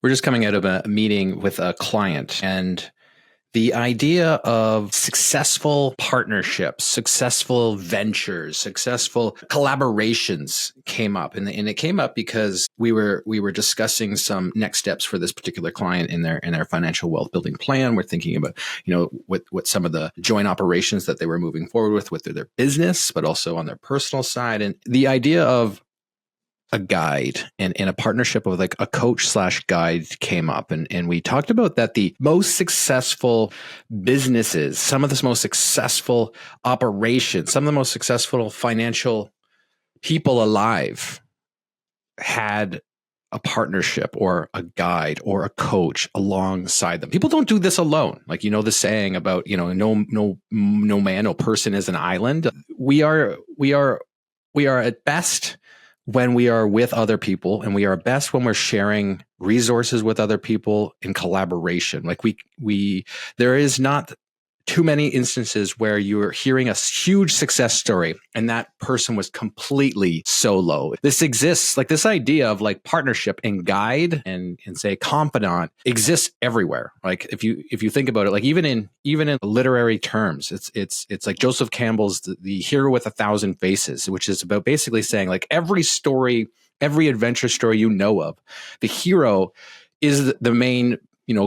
We're just coming out of a meeting with a client, and the idea of successful partnerships, successful ventures, successful collaborations came up. And it came up because we were discussing some next steps for this particular client in their financial wealth building plan. We're thinking about, what some of the joint operations that they were moving forward with their business, but also on their personal side. And the idea of a guide and a partnership with like a coach slash guide came up. And we talked about that the most successful businesses, some of the most successful operations, some of the most successful financial people alive had a partnership or a guide or a coach alongside them. People don't do this alone. Like, the saying about, no man, no person is an island. We are at best when we are with other people, and we are best when we're sharing resources with other people in collaboration. Like there is not too many instances where you're hearing a huge success story and that person was completely solo. This exists, like this idea of like partnership and guide and say confidant exists everywhere. Like if you think about it, like even in literary terms, it's like Joseph Campbell's the Hero with a Thousand Faces, which is about basically saying like every story, every adventure story you know of, the hero is the main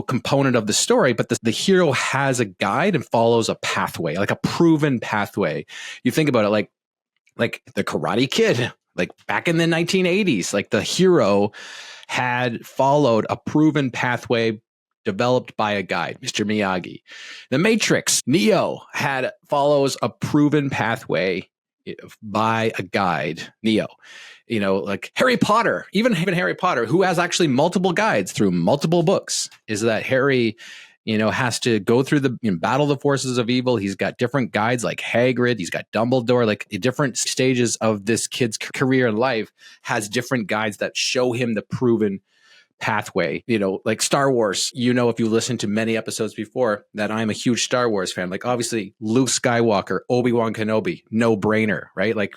component of the story, but the hero has a guide and follows a pathway, like a proven pathway. You think about it like the Karate Kid, like back in the 1980s, like the hero had followed a proven pathway developed by a guide, Mr. Miyagi. The Matrix, Neo follows a proven pathway by a guide, Neo. Like Harry Potter, even Harry Potter, who has actually multiple guides through multiple books, is that Harry, has to go through battle the forces of evil. He's got different guides like Hagrid. He's got Dumbledore, like different stages of this kid's career and life has different guides that show him the proven pathway. Like Star Wars, if you listen to many episodes before, that I'm a huge Star Wars fan. Like obviously Luke Skywalker, Obi-Wan Kenobi, no brainer, right? Like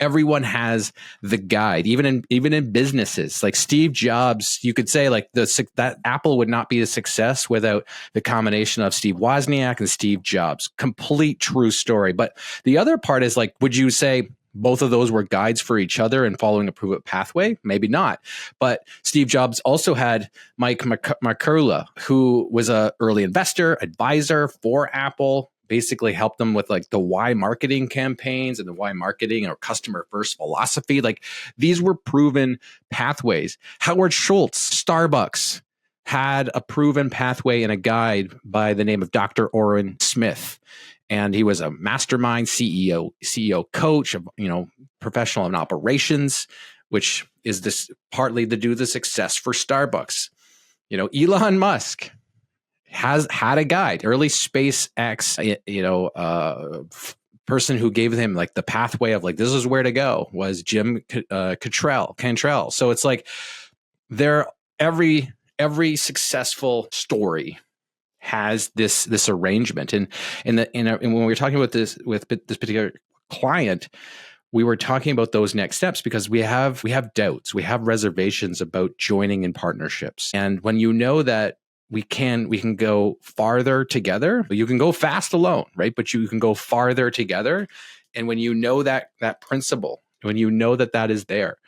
everyone has the guide, even in businesses. Like Steve Jobs, you could say like that Apple would not be a success without the combination of Steve Wozniak and Steve Jobs. Complete true story. But the other part is like, would you say both of those were guides for each other and following a proven pathway? Maybe not. But Steve Jobs also had Mike Markula, who was an early investor, advisor for Apple, basically helped them with like the why marketing campaigns and the why marketing or customer first philosophy. Like these were proven pathways. Howard Schultz, Starbucks, had a proven pathway and a guide by the name of Dr. Oren Smith. And he was a mastermind CEO coach of, professional in operations, which is this partly to do the success for Starbucks. Elon Musk has had a guide, early SpaceX, person who gave him like the pathway of like, this is where to go was Jim Cantrell. So it's like every successful story has this arrangement. And when we were talking about this with this particular client, we were talking about those next steps because we have doubts, we have reservations about joining in partnerships. And when you know that we can go farther together, you can go fast alone, right? But you can go farther together. And when you know that principle, when you know that is there,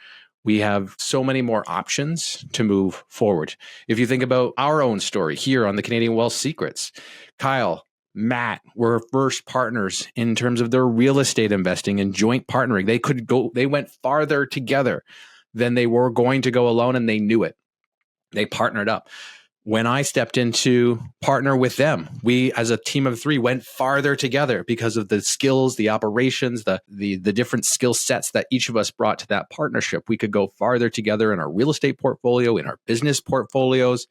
we have so many more options to move forward. If you think about our own story here on the Canadian Wealth Secrets, Kyle, Matt were first partners in terms of their real estate investing and joint partnering. They went farther together than they were going to go alone, and they knew it. They partnered up. When I stepped in to partner with them, we as a team of three went farther together because of the skills, the operations, the different skill sets that each of us brought to that partnership. We could go farther together in our real estate portfolio, in our business portfolios.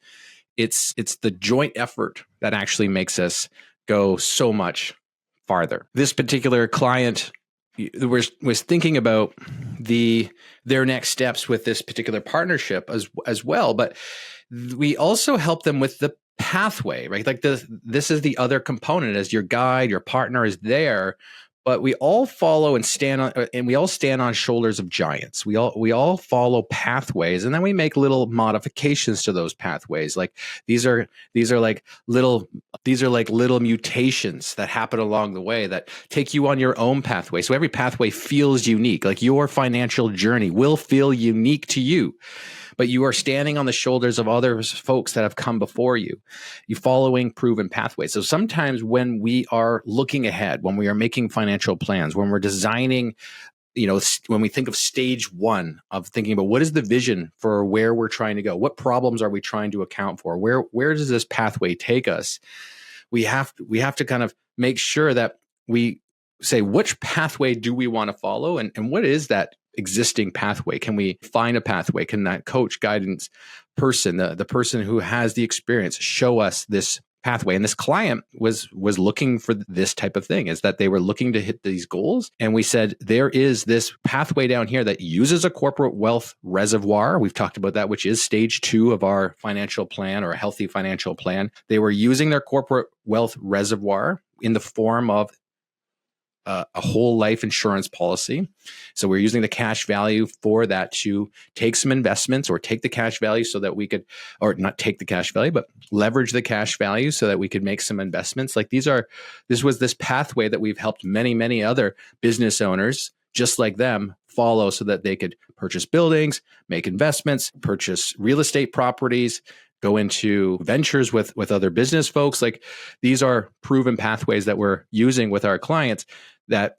It's the joint effort that actually makes us go so much farther. This particular client was thinking about their next steps with this particular partnership as well, but we also help them with the pathway, right? Like this is the other component. As your guide, your partner is there, but we all follow and stand on, and we all stand on shoulders of giants. We all follow pathways, and then we make little modifications to those pathways. Like these are like little mutations that happen along the way that take you on your own pathway. So every pathway feels unique. Like your financial journey will feel unique to you, but you are standing on the shoulders of other folks that have come before you. You're following proven pathways. So sometimes when we are looking ahead, when we are making financial plans, when we're designing, when we think of stage one of thinking about what is the vision for where we're trying to go, what problems are we trying to account for, where does this pathway take us? We have to kind of make sure that we say, which pathway do we want to follow, and what is that existing pathway? Can we find a pathway? Can that coach, guidance person, the person who has the experience, show us this pathway? And this client was looking for this type of thing, is that they were looking to hit these goals. And we said, there is this pathway down here that uses a corporate wealth reservoir. We've talked about that, which is stage 2 of our financial plan, or a healthy financial plan. They were using their corporate wealth reservoir in the form of a whole life insurance policy. So we're using the cash value for that to take some investments, or take the cash value so that we could, or not take the cash value, but leverage the cash value so that we could make some investments. Like this was this pathway that we've helped many, many other business owners just like them follow, so that they could purchase buildings, make investments, purchase real estate properties, go into ventures with other business folks. Like these are proven pathways that we're using with our clients that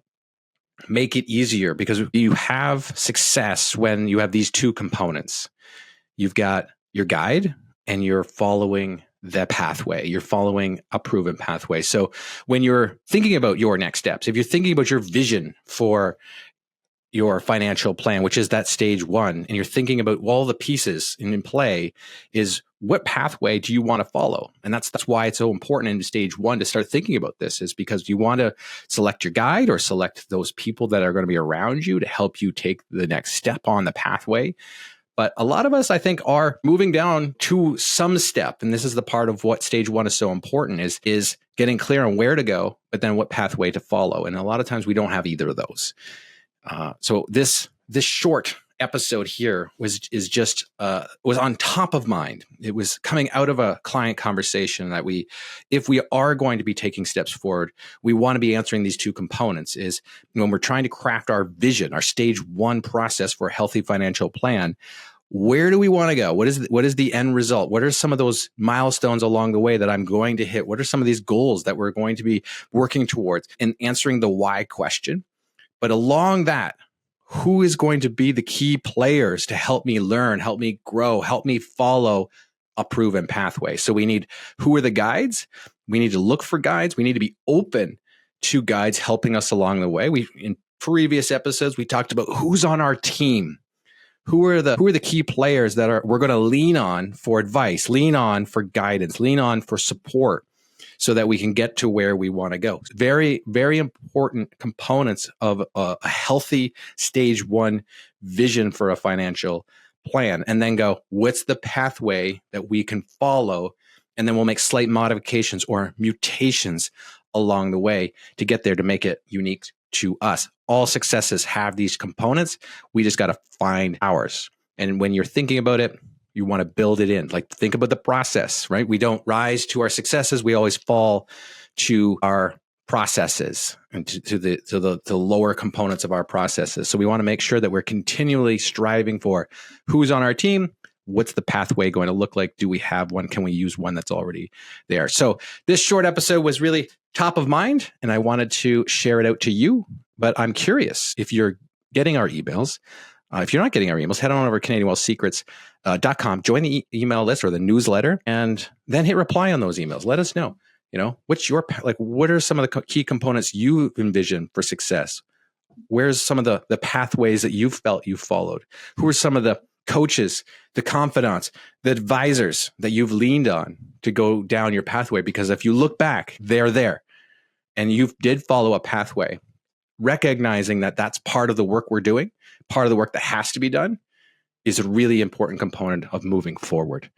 make it easier, because you have success when you have these two components. You've got your guide, and you're following the pathway. You're following a proven pathway. So when you're thinking about your next steps, if you're thinking about your vision for your financial plan, which is that stage 1, and you're thinking about all the pieces in play, is what pathway do you want to follow? And that's why it's so important in stage 1 to start thinking about this, is because you want to select your guide, or select those people that are going to be around you to help you take the next step on the pathway. But a lot of us, I think, are moving down to some step. And this is the part of what stage 1 is so important, is getting clear on where to go, but then what pathway to follow. And a lot of times we don't have either of those. So this short episode here was on top of mind. It was coming out of a client conversation that if we are going to be taking steps forward, we want to be answering these two components. Is when we're trying to craft our vision, our stage 1 process for a healthy financial plan, where do we want to go? What is the end result? What are some of those milestones along the way that I'm going to hit? What are some of these goals that we're going to be working towards? And answering the why question. But along that, who is going to be the key players to help me learn, help me grow, help me follow a proven pathway? So who are the guides? We need to look for guides. We need to be open to guides helping us along the way. In previous episodes, we talked about who's on our team. Who are the key players that we're going to lean on for advice, lean on for guidance, lean on for support, so that we can get to where we want to go. Very, very important components of a healthy stage 1 vision for a financial plan. And then go, what's the pathway that we can follow? And then we'll make slight modifications or mutations along the way to get there, to make it unique to us. All successes have these components. We just got to find ours. And when you're thinking about it, you want to build it in. Like, think about the process, right? We don't rise to our successes. We always fall to our processes and to the lower components of our processes. So we want to make sure that we're continually striving for who's on our team. What's the pathway going to look like? Do we have one? Can we use one that's already there? So this short episode was really top of mind, and I wanted to share it out to you. But I'm curious if you're getting our emails. If you're not getting our emails, head on over to CanadianWealthSecrets.com, join the email list or the newsletter, and then hit reply on those emails. Let us know, what are some of the key components you envision for success? Where's some of the pathways that you've felt you've followed? Who are some of the coaches, the confidants, the advisors that you've leaned on to go down your pathway? Because if you look back, they're there, and you did follow a pathway. Recognizing that that's part of the work we're doing, part of the work that has to be done, is a really important component of moving forward.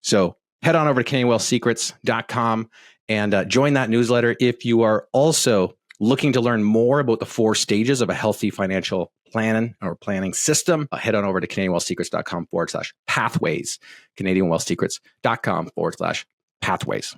So head on over to CanadianWealthSecrets.com and join that newsletter. If you are also looking to learn more about the 4 stages of a healthy financial planning system, head on over to CanadianWealthSecrets.com/pathways, CanadianWealthSecrets.com/pathways.